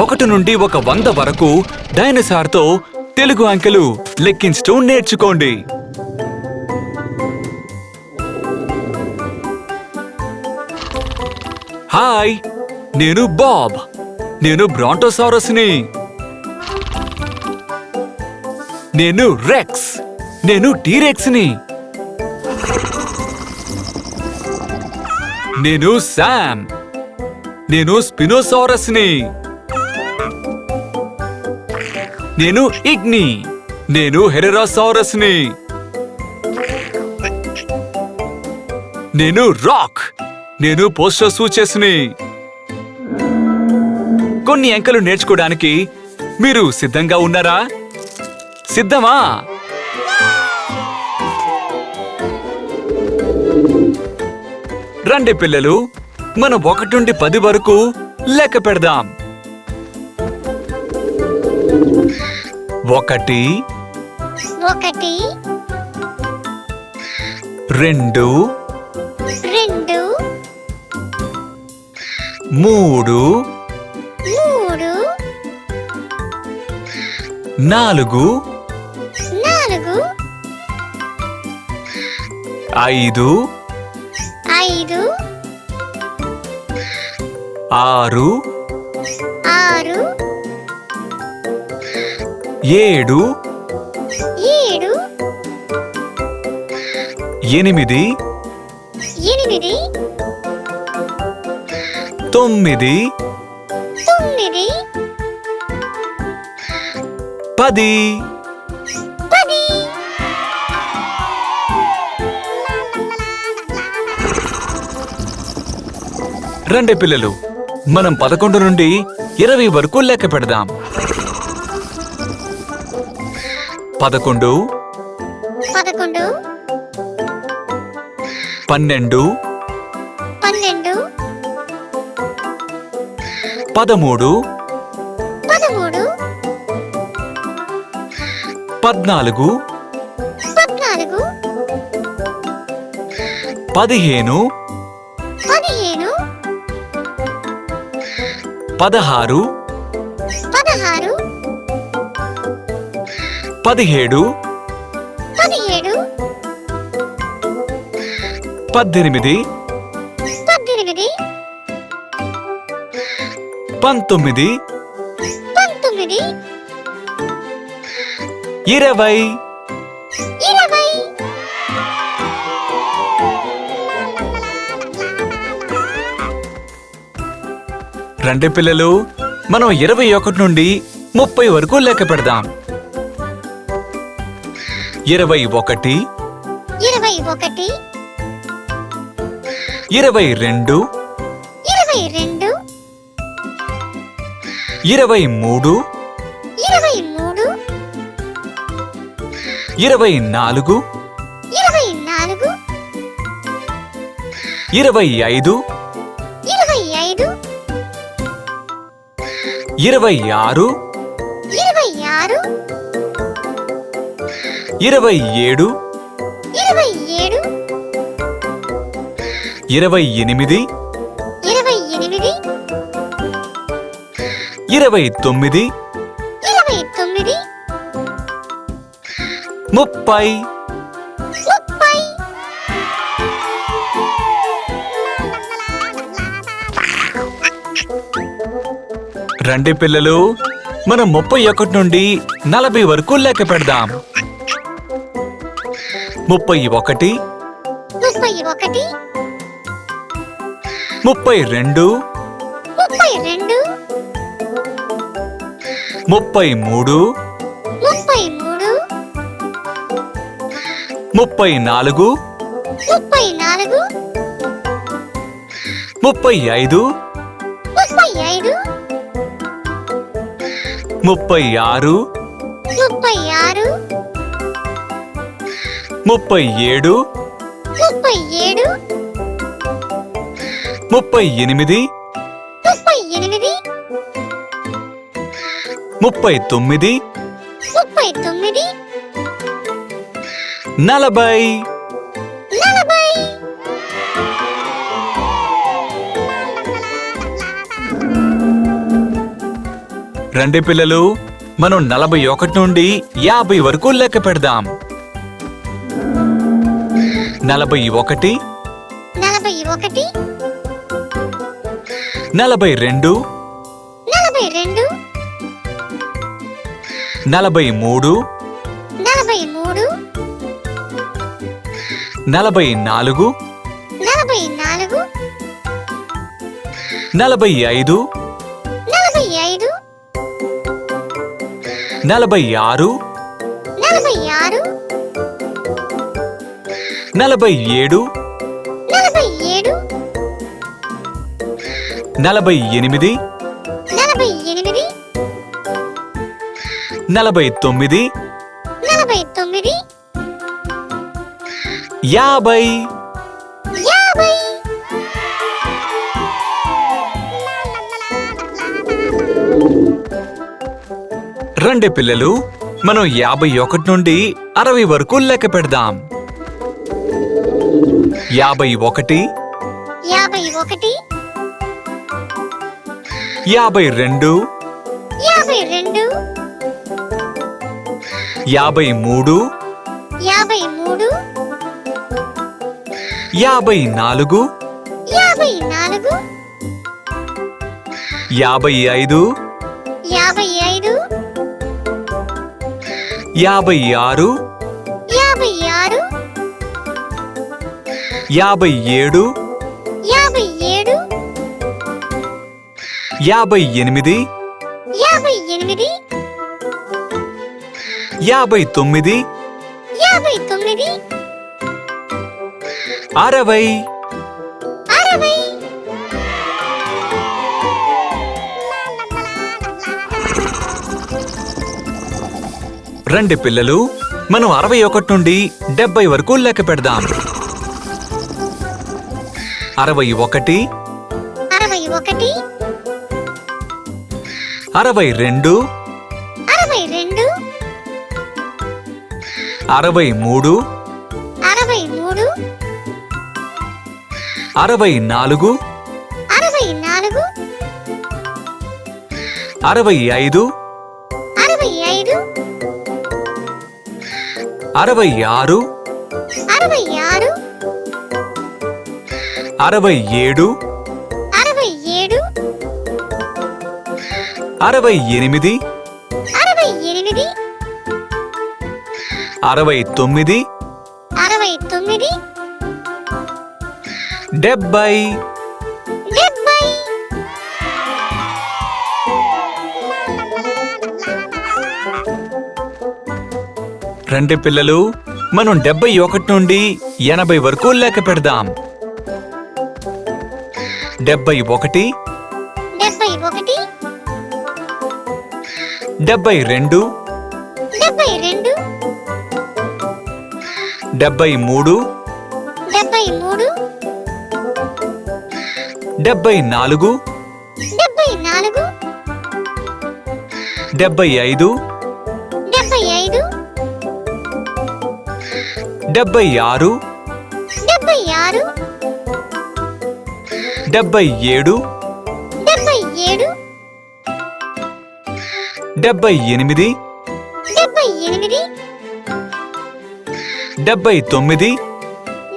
1 నుండి 100 వరకు డైనోసార్తో తెలుగు అంకెలు లెక్కించడం నేర్చుకోండి. హాయ్, నేను బాబ్. నేను బ్రాంటోసారస్ని. నేను రెక్స్. నేను టీరెక్స్ని. నేను శామ్. నేను స్పినోసారస్ని. నేను ఇగ్ని. నేను హెరెరాసారస్ని. నేను రాక్. నేను పోస్టోసూచెస్ని. కొన్ని అంకెలు నేర్చుకోవడానికి మీరు సిద్ధంగా ఉన్నారా? సిద్ధమా? రండి పిల్లలు, మనం 1 నుండి 10 వరకు లెక్క పెడదాం. 1 2 3 4 5 6 7 8 9 10. రండి పిల్లలు, మనం 11 నుండి 20 వరకు లెక్క పెడదాం. 11 12 13 14 15 16 17 18 19 20. రండి పిల్లలు, మనం 21 నుండి 30 వరకు లెక్క పెడదాం. 21 22 23 24 25 26 27 28 29 30. రండి పిల్లలు, మనం 31 నుండి 40 వరకు లెక్క పెడదాం. 31 32 33 34 35 36 37 38 39 40. రండి పిల్లలు, మనం 41 నుండి 50 వరకు లెక్క పెడదాం. 41, 41, 42, 42, 43, 43, 44, 44, 45, 45, 46, 46, 47, 47, 48, 48, 49, 49, 50. 50. రండి పిల్లలు, మనం 51 నుండి 60 వరకు లెక్క పెడదాం. 51, 51, 52, 52, 53, 53, 54, 54, 55, 55, 56, 56, 57, 57, 58, 58, 59, 59, 60. 60. రండి పిల్లలు, మనం 61 నుండి 70 వరకు లెక్క పెడదాం. 61, 61, 62, 62, 63, 63, 64, 64, 65, 65, 66, 66, 67, 67, 68, 68, 69, 69, 70. 70. రండి పిల్లలు, మనం 71 నుండి 80 వరకు లెక్క పెడదాం. 71, 71, 72, 72, 73, 73, 74, 74, 75, 75, 76, 76, 77, 77, 78,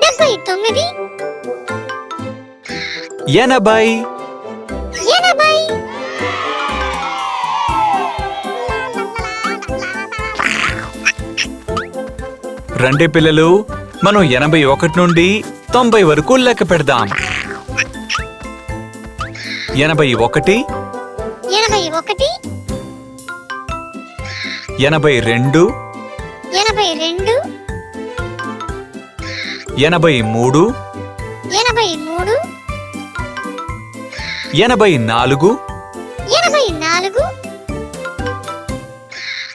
78, 79, 79, 80. 80. రండి పిల్లలు, మనం 81 నుండి 90 వరకు లెక్క పెడదాం. 81, 81, 82, 82,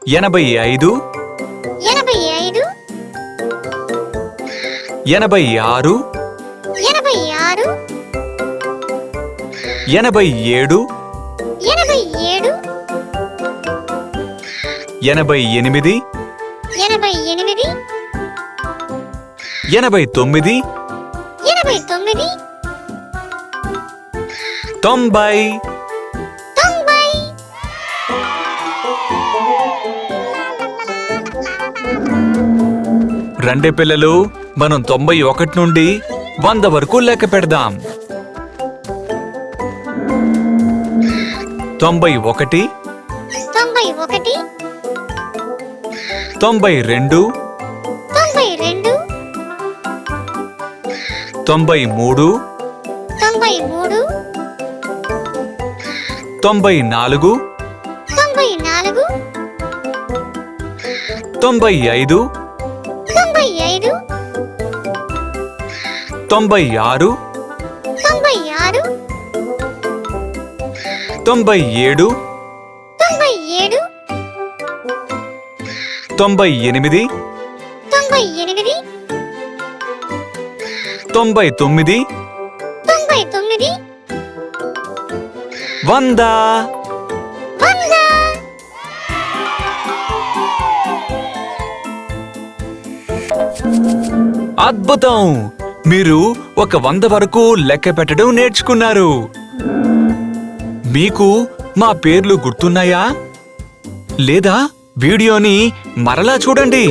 83, 83, 84, 84, 85, 85, 86, 86, 87, 87, 88, 88, 89, 89, 90. 90. రండి పిల్లలు, మనం 91 నుండి 100 వరకు లెక్క పెడదాం. 91, 91, 92, 92, 93, 93, 94, 94, 95, 95, 96, 96, 97, 97, 98, 98, 99, 99, 100. 100. అద్భుతం! మీరు ఒక 100 వరకు లెక్క పెట్టడం నేర్చుకున్నారు. మీకు మా పేర్లు గుర్తున్నాయా? లేదా వీడియోని మరలా చూడండి.